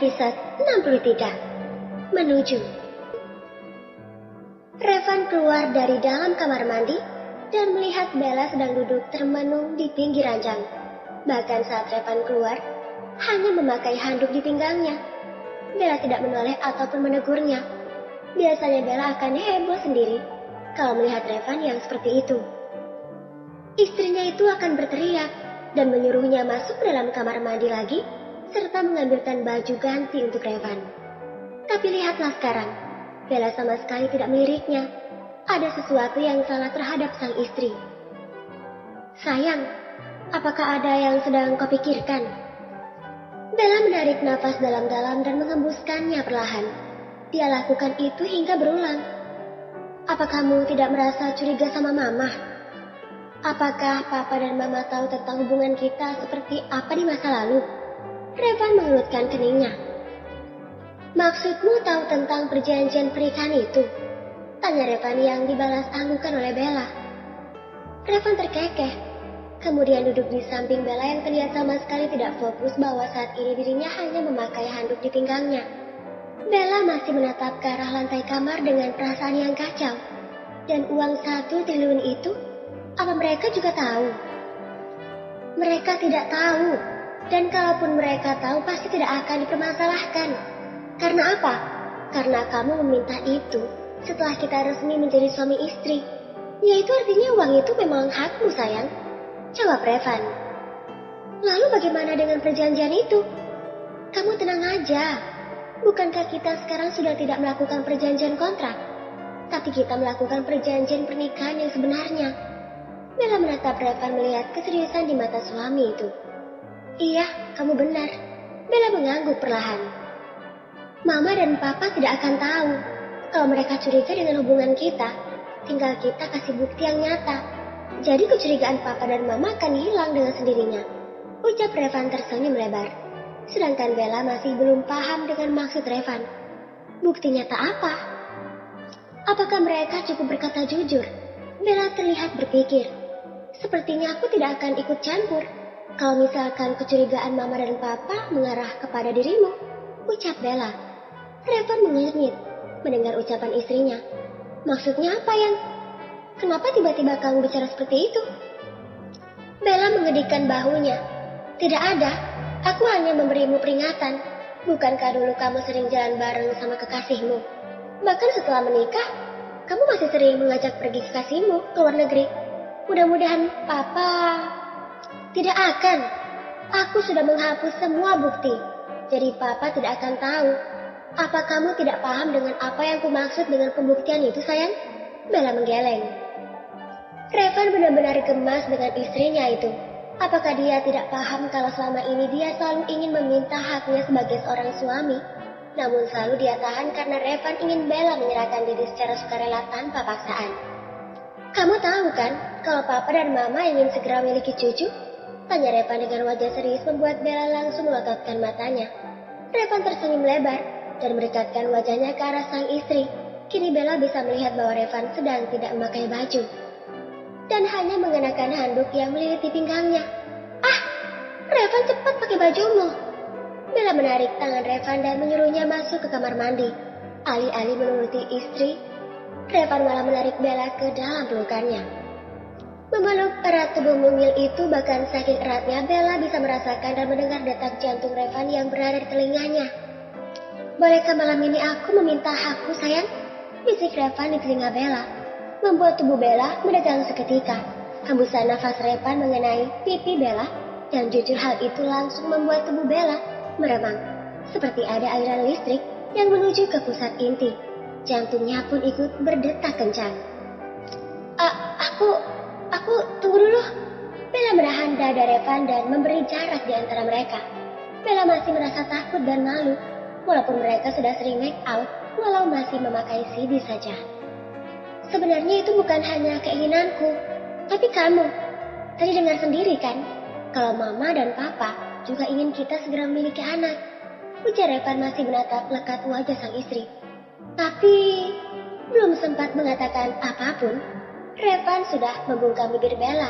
Episode 63. Menuju. Revan keluar dari dalam kamar mandi dan melihat Bella sedang duduk termenung di pinggir ranjang. Bahkan saat Revan keluar, hanya memakai handuk di pinggangnya. Bella tidak menoleh ataupun menegurnya. Biasanya Bella akan heboh sendiri kalau melihat Revan yang seperti itu. Istrinya itu akan berteriak dan menyuruhnya masuk ke dalam kamar mandi lagi, serta mengambilkan baju ganti untuk Revan. Tapi lihatlah sekarang, Bella sama sekali tidak meliriknya. Ada sesuatu yang salah terhadap sang istri. Sayang, apakah ada yang sedang kau pikirkan? Bella menarik nafas dalam-dalam dan mengembuskannya perlahan. Dia lakukan itu hingga berulang. Apa kamu tidak merasa curiga sama Mama? Apakah Papa dan Mama tahu tentang hubungan kita seperti apa di masa lalu? Revan mengelutkan keningnya. Maksudmu tahu tentang perjanjian pernikahan itu? Tanya Revan yang dibalas anggukan oleh Bella. Revan terkekeh, kemudian duduk di samping Bella yang terlihat sama sekali tidak fokus bahwa saat ini dirinya hanya memakai handuk di pinggangnya. Bella masih menatap ke arah lantai kamar dengan perasaan yang kacau. Dan uang 1 triliun itu, apa mereka juga tahu? Mereka tidak tahu. Dan kalaupun mereka tahu pasti tidak akan dipermasalahkan. Karena apa? Karena kamu meminta itu setelah kita resmi menjadi suami istri. Yaitu artinya uang itu memang hakmu, sayang. Jawab Revan. Lalu bagaimana dengan perjanjian itu? Kamu tenang aja. Bukankah kita sekarang sudah tidak melakukan perjanjian kontrak? Tapi kita melakukan perjanjian pernikahan yang sebenarnya. Bella menatap Revan melihat keseriusan di mata suami itu. Iya, kamu benar. Bella mengangguk perlahan. Mama dan Papa tidak akan tahu kalau mereka curiga dengan hubungan kita. Tinggal kita kasih bukti yang nyata. Jadi kecurigaan Papa dan Mama akan hilang dengan sendirinya. Ucap Revan tersenyum lebar. Sedangkan Bella masih belum paham dengan maksud Revan. Bukti nyata apa? Apakah mereka cukup berkata jujur? Bella terlihat berpikir. Sepertinya aku tidak akan ikut campur kalau misalkan kecurigaan Mama dan Papa mengarah kepada dirimu, ucap Bella. Revan mengernyit mendengar ucapan istrinya. Maksudnya apa, Yang? Kenapa tiba-tiba kamu bicara seperti itu? Bella mengedikkan bahunya. Tidak ada, aku hanya memberimu peringatan. Bukankah dulu kamu sering jalan bareng sama kekasihmu? Bahkan setelah menikah, kamu masih sering mengajak pergi kekasihmu ke luar negeri. Mudah-mudahan Papa... Tidak akan. Aku sudah menghapus semua bukti. Jadi Papa tidak akan tahu. Apa kamu tidak paham dengan apa yang kumaksud dengan pembuktian itu, sayang? Bella menggeleng. Revan benar-benar gemas dengan istrinya itu. Apakah dia tidak paham kalau selama ini dia selalu ingin meminta haknya sebagai seorang suami? Namun selalu dia tahan karena Revan ingin Bella menyerahkan diri secara sukarela tanpa paksaan. Kamu tahu kan kalau Papa dan Mama ingin segera memiliki cucu? Tanya Revan dengan wajah serius membuat Bella langsung melototkan matanya. Revan tersenyum lebar dan mendekatkan wajahnya ke arah sang istri. Kini Bella bisa melihat bahwa Revan sedang tidak memakai baju dan hanya mengenakan handuk yang meliliti pinggangnya. Ah, Revan cepat pakai bajumu. Bella menarik tangan Revan dan menyuruhnya masuk ke kamar mandi. Alih-alih menuruti istri, Revan malah menarik Bella ke dalam pelukannya. Memeluk erat tubuh mungil itu bahkan saking eratnya Bella bisa merasakan dan mendengar detak jantung Revan yang berada di telinganya. Bolehkah malam ini aku meminta hakku, sayang? Bisik Revan di telinga Bella, membuat tubuh Bella meregang seketika. Hembusan nafas Revan mengenai pipi Bella, dan jujur hal itu langsung membuat tubuh Bella meremang, seperti ada aliran listrik yang menuju ke pusat inti. Jantungnya pun ikut berdetak kencang. Aku tunggu dulu. Bella menahan dada Revan dan memberi jarak di antara mereka. Bella masih merasa takut dan malu, walaupun mereka sudah sering make out, walau masih memakai CD saja. Sebenarnya itu bukan hanya keinginanku, tapi kamu. Tadi dengar sendiri kan, kalau Mama dan Papa juga ingin kita segera memiliki anak. Ujar Revan masih menatap lekat wajah sang istri. Tapi belum sempat mengatakan apapun, Revan sudah membungkam bibir Bella.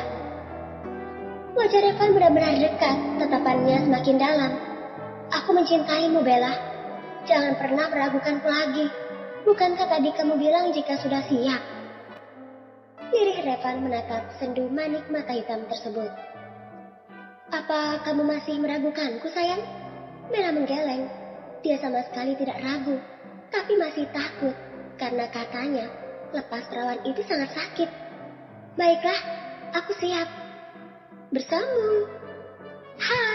Wajah Revan benar-benar dekat, tatapannya semakin dalam. Aku mencintaimu, Bella. Jangan pernah meragukanku lagi. Bukankah tadi kamu bilang jika sudah siap? Lirih Revan menatap sendu manik mata hitam tersebut. Apa kamu masih meragukanku, sayang? Bella menggeleng. Dia sama sekali tidak ragu, tapi masih takut karena katanya lepas perawan itu sangat sakit. Baiklah, aku siap. Bersambung. Hai.